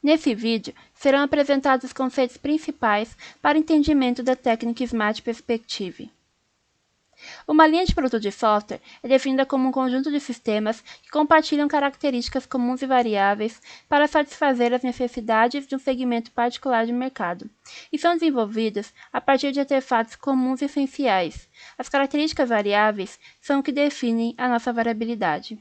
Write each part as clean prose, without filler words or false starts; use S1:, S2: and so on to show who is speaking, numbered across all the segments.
S1: Nesse vídeo, serão apresentados os conceitos principais para o entendimento da técnica Smart Perspective. Uma linha de produto de software é definida como um conjunto de sistemas que compartilham características comuns e variáveis para satisfazer as necessidades de um segmento particular de mercado, e são desenvolvidos a partir de artefatos comuns e essenciais. As características variáveis são o que definem a nossa variabilidade.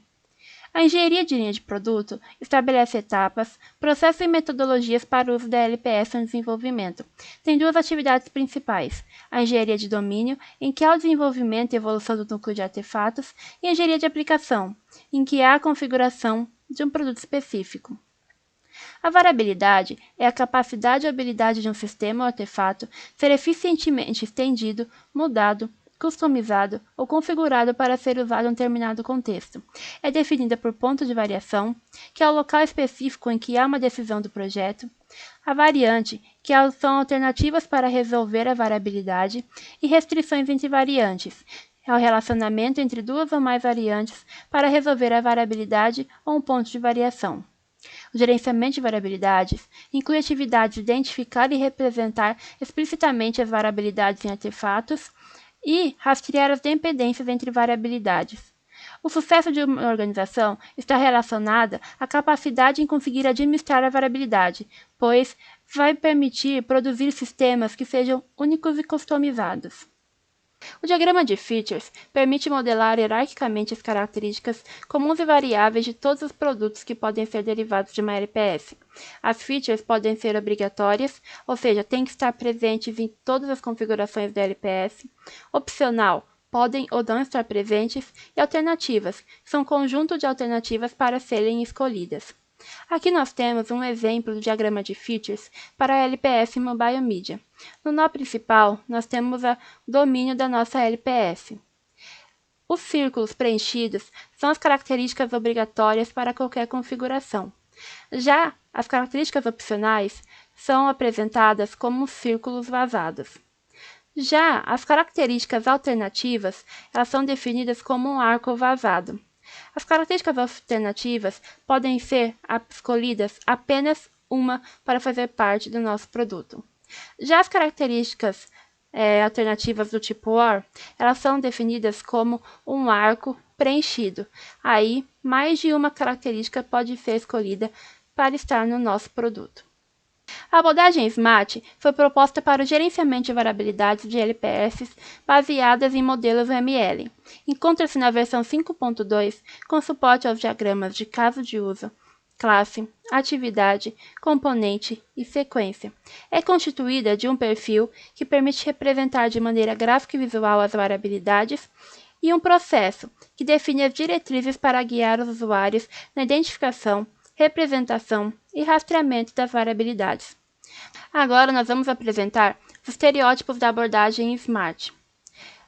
S1: A engenharia de linha de produto estabelece etapas, processos e metodologias para o uso da LPS no desenvolvimento. Tem duas atividades principais: a engenharia de domínio, em que há o desenvolvimento e evolução do núcleo de artefatos, e a engenharia de aplicação, em que há a configuração de um produto específico. A variabilidade é a capacidade ou habilidade de um sistema ou artefato ser eficientemente estendido, mudado, customizado ou configurado para ser usado em um determinado contexto. É definida por ponto de variação, que é o local específico em que há uma decisão do projeto, a variante, que são alternativas para resolver a variabilidade, e restrições entre variantes, é o relacionamento entre duas ou mais variantes para resolver a variabilidade ou um ponto de variação. O gerenciamento de variabilidades inclui a atividade de identificar e representar explicitamente as variabilidades em artefatos e rastrear as dependências entre variabilidades. O sucesso de uma organização está relacionado à capacidade em conseguir administrar a variabilidade, pois vai permitir produzir sistemas que sejam únicos e customizados. O diagrama de features permite modelar hierarquicamente as características comuns e variáveis de todos os produtos que podem ser derivados de uma LPS. As features podem ser obrigatórias, ou seja, têm que estar presentes em todas as configurações da LPS, opcional, podem ou não estar presentes, e alternativas, que são um conjunto de alternativas para serem escolhidas. Aqui nós temos um exemplo do diagrama de features para a LPS Mobile Media. No nó principal, nós temos o domínio da nossa LPS. Os círculos preenchidos são as características obrigatórias para qualquer configuração. Já as características opcionais são apresentadas como círculos vazados. Já as características alternativas, elas são definidas como um arco vazado. As características alternativas podem ser escolhidas apenas uma para fazer parte do nosso produto. Já as características alternativas do tipo OR, elas são definidas como um arco preenchido. Aí, mais de uma característica pode ser escolhida para estar no nosso produto. A abordagem SMART foi proposta para o gerenciamento de variabilidades de LPS baseadas em modelos UML. Encontra-se na versão 5.2 com suporte aos diagramas de caso de uso, classe, atividade, componente e sequência. É constituída de um perfil que permite representar de maneira gráfica e visual as variabilidades e um processo que define as diretrizes para guiar os usuários na identificação, representação e rastreamento das variabilidades. Agora nós vamos apresentar os estereótipos da abordagem SMART.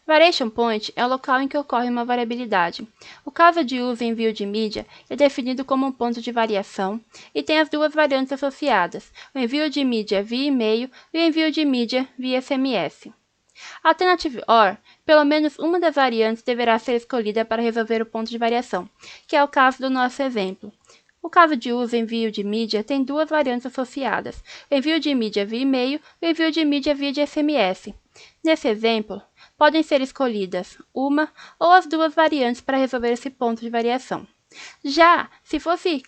S1: Variation Point é o local em que ocorre uma variabilidade. O caso de uso e envio de mídia é definido como um ponto de variação e tem as duas variantes associadas, o envio de mídia via e-mail e o envio de mídia via SMS. Alternative OR, pelo menos uma das variantes deverá ser escolhida para resolver o ponto de variação, que é o caso do nosso exemplo. O caso de uso e envio de mídia tem duas variantes associadas, o envio de mídia via e-mail e o envio de mídia via de SMS. Nesse exemplo, podem ser escolhidas uma ou as duas variantes para resolver esse ponto de variação. Já, se fosse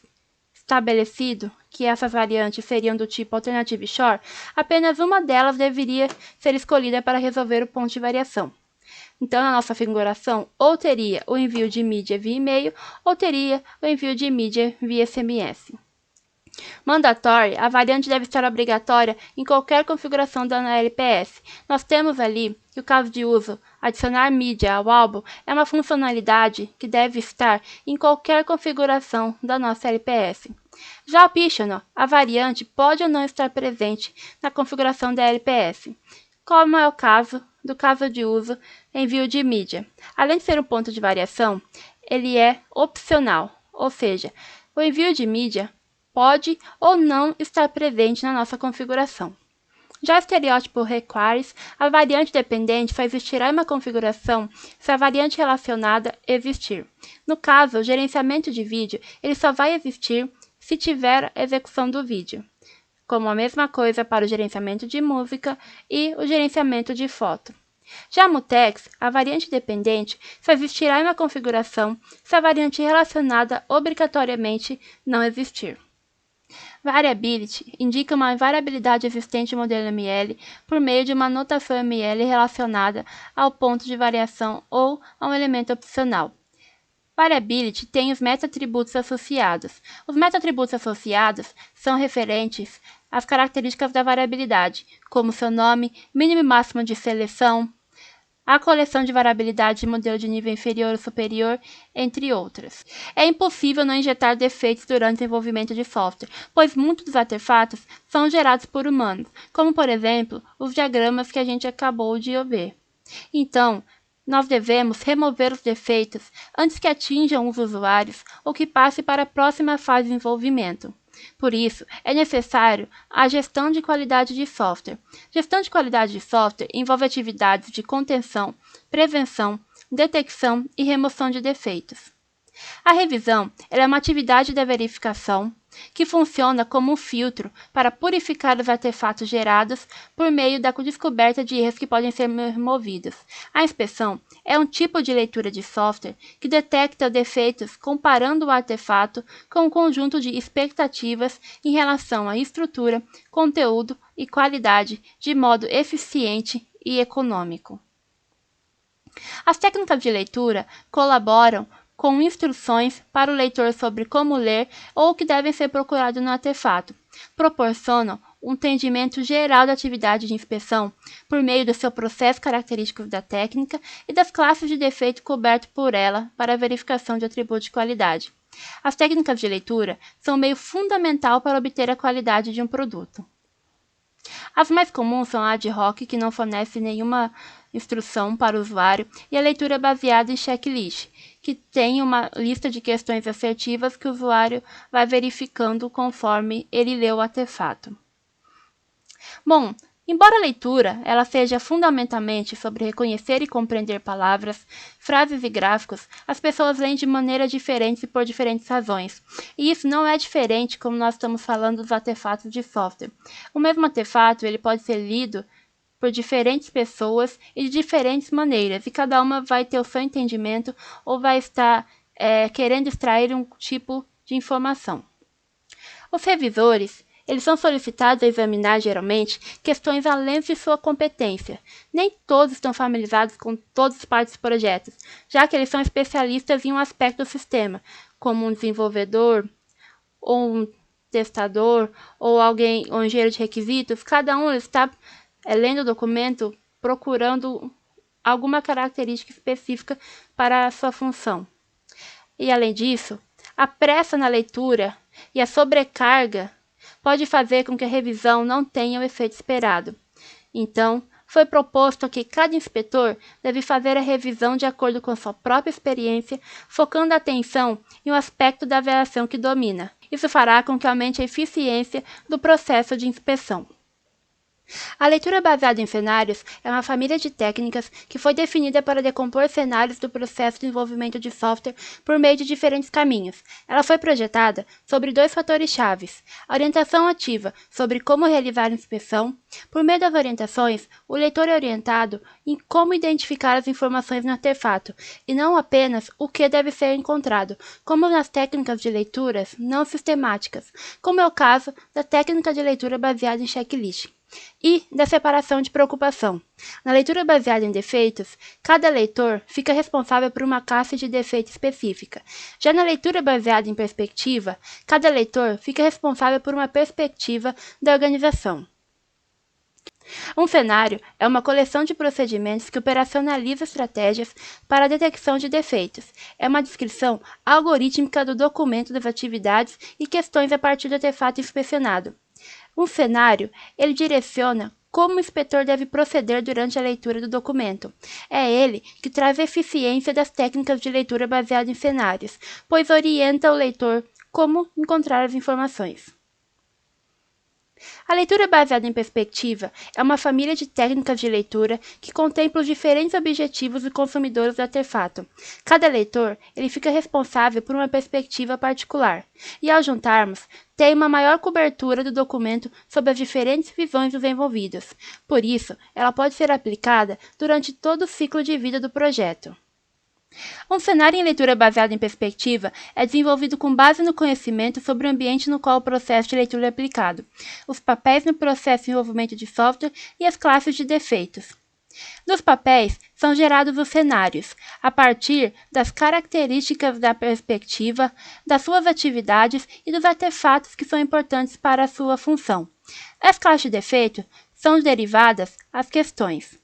S1: estabelecido que essas variantes seriam do tipo Alternative Shore, apenas uma delas deveria ser escolhida para resolver o ponto de variação. Então, na nossa configuração, ou teria o envio de mídia via e-mail, ou teria o envio de mídia via SMS. Mandatory, a variante deve estar obrigatória em qualquer configuração da LPS. Nós temos ali que o caso de uso, adicionar mídia ao álbum, é uma funcionalidade que deve estar em qualquer configuração da nossa LPS. Já optional, a variante pode ou não estar presente na configuração da LPS, como é o caso do caso de uso envio de mídia. Além de ser um ponto de variação, ele é opcional, ou seja, o envio de mídia pode ou não estar presente na nossa configuração. Já o estereótipo requires, a variante dependente só existirá em uma configuração se a variante relacionada existir. No caso, o gerenciamento de vídeo, ele só vai existir se tiver a execução do vídeo. como a mesma coisa para o gerenciamento de música e o gerenciamento de foto. Já mutex, a variante dependente, só existirá em uma configuração se a variante relacionada obrigatoriamente não existir. Variability indica uma variabilidade existente no modelo ML por meio de uma notação ML relacionada ao ponto de variação ou a um elemento opcional. Variability tem os meta-atributos associados. Os meta-atributos associados são referentes às características da variabilidade, como seu nome, mínimo e máximo de seleção, a coleção de variabilidade de modelo de nível inferior ou superior, entre outras. É impossível não injetar defeitos durante o desenvolvimento de software, pois muitos dos artefatos são gerados por humanos, como por exemplo os diagramas que a gente acabou de ver. Então, nós devemos remover os defeitos antes que atinjam os usuários ou que passe para a próxima fase de desenvolvimento. Por isso, é necessário a gestão de qualidade de software. Gestão de qualidade de software envolve atividades de contenção, prevenção, detecção e remoção de defeitos. A revisão é uma atividade da verificação que funciona como um filtro para purificar os artefatos gerados por meio da descoberta de erros que podem ser removidos. A inspeção é um tipo de leitura de software que detecta defeitos comparando o artefato com um conjunto de expectativas em relação à estrutura, conteúdo e qualidade de modo eficiente e econômico. As técnicas de leitura colaboram com instruções para o leitor sobre como ler ou o que deve ser procurado no artefato. Proporcionam um entendimento geral da atividade de inspeção por meio do seu processo característico da técnica e das classes de defeito coberto por ela para a verificação de atributos de qualidade. As técnicas de leitura são um meio fundamental para obter a qualidade de um produto. As mais comuns são a ad hoc, que não fornece nenhuma instrução para o usuário, e a leitura baseada em checklist, que tem uma lista de questões assertivas que o usuário vai verificando conforme ele lê o artefato. Bom, embora a leitura ela seja fundamentalmente sobre reconhecer e compreender palavras, frases e gráficos, as pessoas leem de maneira diferente e por diferentes razões. E isso não é diferente como nós estamos falando dos artefatos de software. O mesmo artefato ele pode ser lido por diferentes pessoas e de diferentes maneiras, e cada uma vai ter o seu entendimento ou vai estar querendo extrair um tipo de informação. Os revisores eles são solicitados a examinar, geralmente, questões além de sua competência. Nem todos estão familiarizados com todas as partes dos projetos, já que eles são especialistas em um aspecto do sistema, como um desenvolvedor, ou um testador, ou alguém, ou um engenheiro de requisitos. Cada um está lendo o documento, procurando alguma característica específica para a sua função. E, além disso, a pressa na leitura e a sobrecarga pode fazer com que a revisão não tenha o efeito esperado. Então, foi proposto que cada inspetor deve fazer a revisão de acordo com sua própria experiência, focando a atenção em um aspecto da avaliação que domina. Isso fará com que aumente a eficiência do processo de inspeção. A leitura baseada em cenários é uma família de técnicas que foi definida para decompor cenários do processo de desenvolvimento de software por meio de diferentes caminhos. Ela foi projetada sobre dois fatores chaves: a orientação ativa sobre como realizar a inspeção. Por meio das orientações, o leitor é orientado em como identificar as informações no artefato, e não apenas o que deve ser encontrado, como nas técnicas de leituras não sistemáticas, como é o caso da técnica de leitura baseada em checklist. E da separação de preocupação. Na leitura baseada em defeitos, cada leitor fica responsável por uma classe de defeito específica. Já na leitura baseada em perspectiva, cada leitor fica responsável por uma perspectiva da organização. Um cenário é uma coleção de procedimentos que operacionaliza estratégias para a detecção de defeitos. É uma descrição algorítmica do documento das atividades e questões a partir do artefato inspecionado. Um cenário, ele direciona como o inspetor deve proceder durante a leitura do documento. É ele que traz a eficiência das técnicas de leitura baseada em cenários, pois orienta o leitor como encontrar as informações. A leitura baseada em perspectiva é uma família de técnicas de leitura que contempla os diferentes objetivos dos consumidores do artefato. Cada leitor ele fica responsável por uma perspectiva particular, e ao juntarmos, tem uma maior cobertura do documento sobre as diferentes visões dos envolvidos. Por isso, ela pode ser aplicada durante todo o ciclo de vida do projeto. Um cenário em leitura baseada em perspectiva é desenvolvido com base no conhecimento sobre o ambiente no qual o processo de leitura é aplicado, os papéis no processo de desenvolvimento de software e as classes de defeitos. Dos papéis são gerados os cenários, a partir das características da perspectiva, das suas atividades e dos artefatos que são importantes para a sua função. As classes de defeito são derivadas às questões.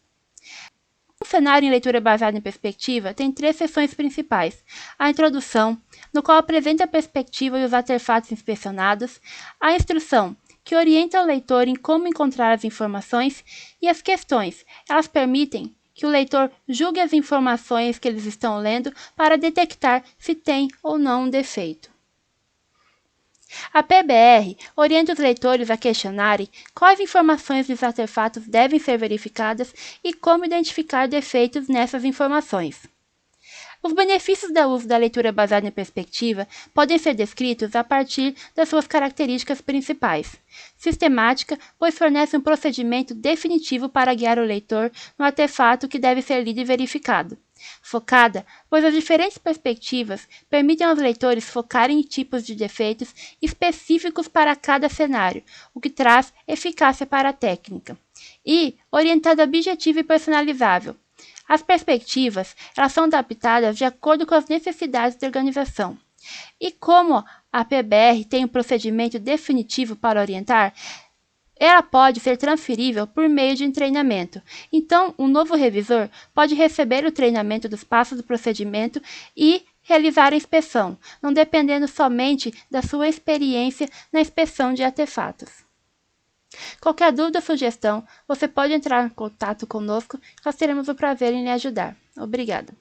S1: Um cenário em leitura baseada em perspectiva tem 3 seções principais: a introdução, no qual apresenta a perspectiva e os artefatos inspecionados, a instrução, que orienta o leitor em como encontrar as informações, e as questões, elas permitem que o leitor julgue as informações que eles estão lendo para detectar se tem ou não um defeito. A PBR orienta os leitores a questionarem quais informações dos artefatos devem ser verificadas e como identificar defeitos nessas informações. Os benefícios do uso da leitura baseada em perspectiva podem ser descritos a partir das suas características principais. Sistemática, pois fornece um procedimento definitivo para guiar o leitor no artefato que deve ser lido e verificado. Focada, pois as diferentes perspectivas permitem aos leitores focarem em tipos de defeitos específicos para cada cenário, o que traz eficácia para a técnica. E orientada, objetiva e personalizável. As perspectivas elas são adaptadas de acordo com as necessidades da organização. E como a PBR tem um procedimento definitivo para orientar, ela pode ser transferível por meio de um treinamento. Então, um novo revisor pode receber o treinamento dos passos do procedimento e realizar a inspeção, não dependendo somente da sua experiência na inspeção de artefatos. Qualquer dúvida ou sugestão, você pode entrar em contato conosco, nós teremos o prazer em lhe ajudar. Obrigada.